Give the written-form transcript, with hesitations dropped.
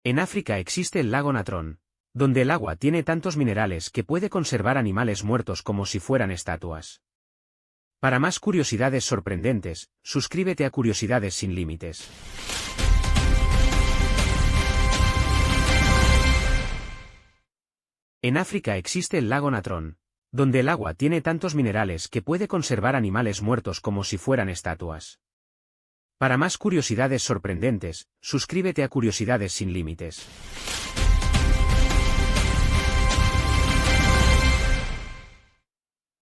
En África existe el lago Natron, donde el agua tiene tantos minerales que puede conservar animales muertos como si fueran estatuas. Para más curiosidades sorprendentes, suscríbete a Curiosidades sin Límites. En África existe el lago Natron, donde el agua tiene tantos minerales que puede conservar animales muertos como si fueran estatuas. Para más curiosidades sorprendentes, suscríbete a Curiosidades sin Límites.